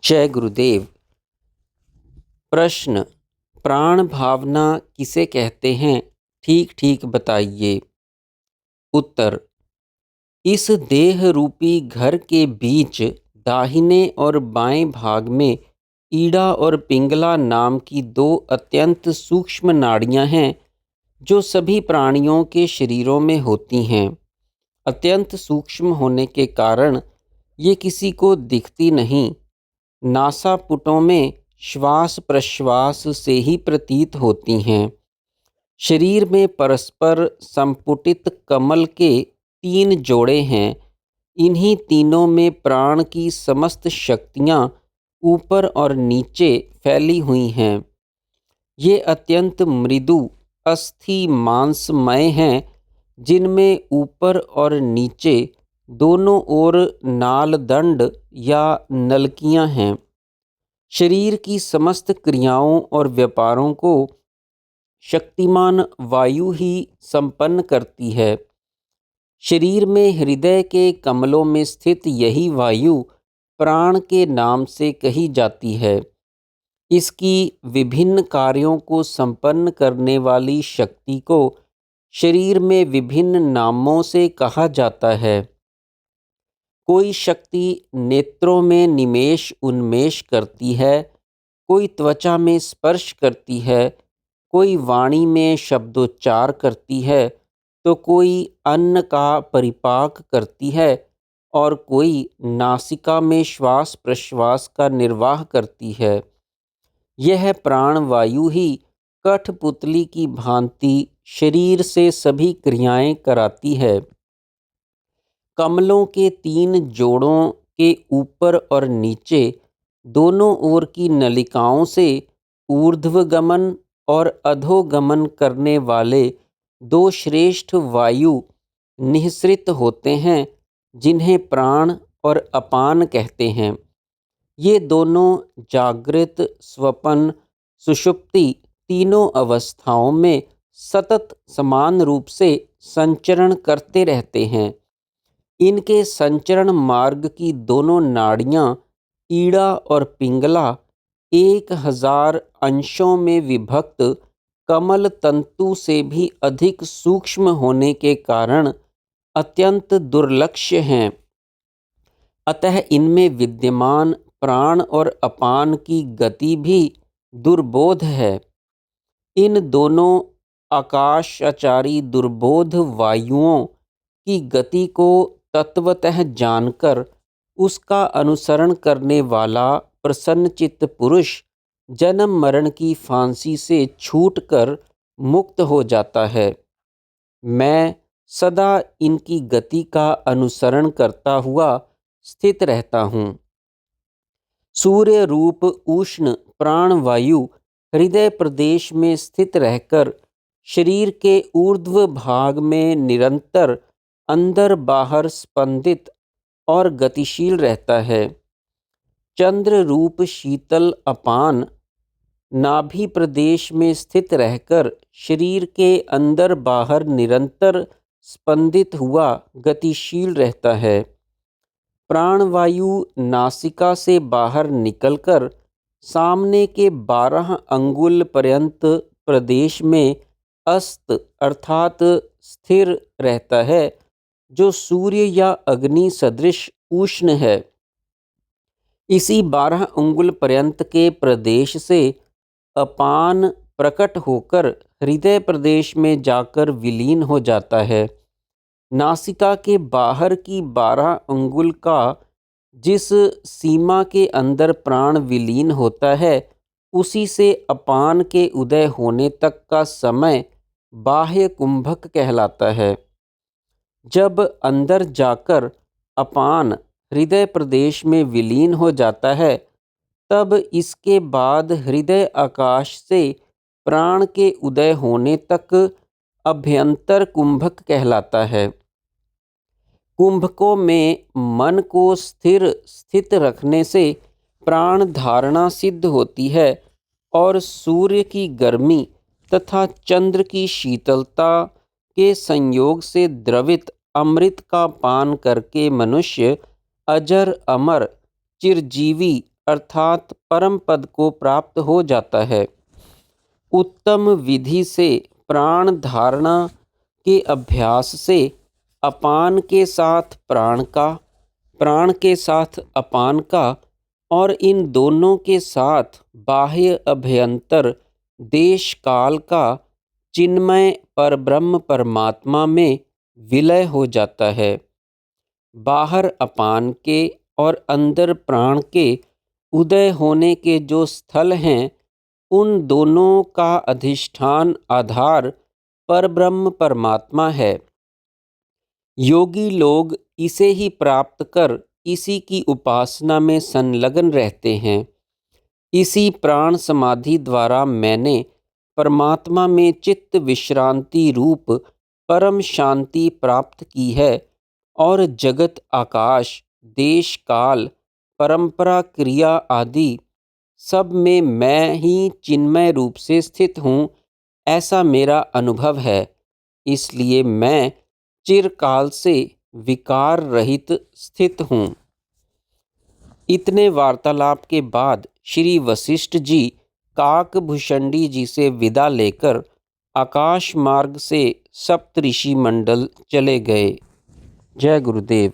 जय गुरुदेव। प्रश्न: प्राण भावना किसे कहते हैं, ठीक ठीक बताइए। उत्तर: इस देह रूपी घर के बीच दाहिने और बाएं भाग में ईड़ा और पिंगला नाम की दो अत्यंत सूक्ष्म नाड़ियां हैं जो सभी प्राणियों के शरीरों में होती हैं। अत्यंत सूक्ष्म होने के कारण ये किसी को दिखती नहीं, नासापुटों में श्वास प्रश्वास से ही प्रतीत होती हैं। शरीर में परस्पर संपुटित कमल के 3 जोड़े हैं। इन्हीं तीनों में प्राण की समस्त शक्तियाँ ऊपर और नीचे फैली हुई हैं। ये अत्यंत मृदु अस्थि मांसमय हैं, जिनमें ऊपर और नीचे दोनों ओर नालदंड या नलकियां हैं। शरीर की समस्त क्रियाओं और व्यापारों को शक्तिमान वायु ही संपन्न करती है। शरीर में हृदय के कमलों में स्थित यही वायु प्राण के नाम से कही जाती है। इसकी विभिन्न कार्यों को संपन्न करने वाली शक्ति को शरीर में विभिन्न नामों से कहा जाता है। कोई शक्ति नेत्रों में निमेष उन्मेष करती है, कोई त्वचा में स्पर्श करती है, कोई वाणी में शब्दोच्चार करती है, तो कोई अन्न का परिपाक करती है और कोई नासिका में श्वास प्रश्वास का निर्वाह करती है। यह प्राणवायु ही कठपुतली की भांति शरीर से सभी क्रियाएं कराती है। कमलों के 3 जोड़ों के ऊपर और नीचे दोनों ओर की नलिकाओं से ऊर्ध्वगमन और अधोगमन करने वाले 2 श्रेष्ठ वायु निःसृत होते हैं, जिन्हें प्राण और अपान कहते हैं। ये दोनों जागृत, स्वपन, सुषुप्ति तीनों अवस्थाओं में सतत समान रूप से संचरण करते रहते हैं। इनके संचरण मार्ग की दोनों नाड़ियाँ ईड़ा और पिंगला 1000 अंशों में विभक्त कमल तंतु से भी अधिक सूक्ष्म होने के कारण अत्यंत दुर्लक्ष्य हैं। अतः इनमें विद्यमान प्राण और अपान की गति भी दुर्बोध है। इन दोनों आकाशाचारी दुर्बोध वायुओं की गति को तत्वतः जानकर उसका अनुसरण करने वाला प्रसन्नचित्त पुरुष जन्म मरण की फांसी से छूटकर मुक्त हो जाता है। मैं सदा इनकी गति का अनुसरण करता हुआ स्थित रहता हूँ। सूर्य रूप उष्ण प्राणवायु हृदय प्रदेश में स्थित रहकर शरीर के ऊर्ध्व भाग में निरंतर अंदर बाहर स्पंदित और गतिशील रहता है। चंद्र रूप शीतल अपान नाभि प्रदेश में स्थित रहकर शरीर के अंदर बाहर निरंतर स्पंदित हुआ गतिशील रहता है। प्राणवायु नासिका से बाहर निकलकर सामने के 12 अंगुल पर्यंत प्रदेश में अस्त अर्थात स्थिर रहता है, जो सूर्य या अग्नि सदृश उष्ण है। इसी 12 अंगुल पर्यंत के प्रदेश से अपान प्रकट होकर हृदय प्रदेश में जाकर विलीन हो जाता है। नासिका के बाहर की 12 अंगुल का जिस सीमा के अंदर प्राण विलीन होता है, उसी से अपान के उदय होने तक का समय बाह्य कुंभक कहलाता है। जब अंदर जाकर अपान हृदय प्रदेश में विलीन हो जाता है, तब इसके बाद हृदय आकाश से प्राण के उदय होने तक अभ्यंतर कुंभक कहलाता है। कुंभकों में मन को स्थित रखने से प्राण धारणा सिद्ध होती है और सूर्य की गर्मी तथा चंद्र की शीतलता के संयोग से द्रवित अमृत का पान करके मनुष्य अजर अमर चिरजीवी अर्थात परम पद को प्राप्त हो जाता है। उत्तम विधि से प्राण धारणा के अभ्यास से अपान के साथ प्राण का, प्राण के साथ अपान का और इन दोनों के साथ बाह्य अभ्यंतर देश काल का चिन्मय परब्रह्म परमात्मा में विलय हो जाता है। बाहर अपान के और अंदर प्राण के उदय होने के जो स्थल हैं, उन दोनों का अधिष्ठान आधार परब्रह्म परमात्मा है। योगी लोग इसे ही प्राप्त कर इसी की उपासना में संलग्न रहते हैं। इसी प्राण समाधि द्वारा मैंने परमात्मा में चित्त विश्रांति रूप परम शांति प्राप्त की है और जगत, आकाश, देश, काल, परंपरा, क्रिया आदि सब में मैं ही चिन्मय रूप से स्थित हूँ, ऐसा मेरा अनुभव है। इसलिए मैं चिरकाल से विकार रहित स्थित हूँ। इतने वार्तालाप के बाद श्री वशिष्ठ जी काकभूषणी जी से विदा लेकर आकाश मार्ग से सप्तऋषि मंडल चले गए। जय गुरुदेव।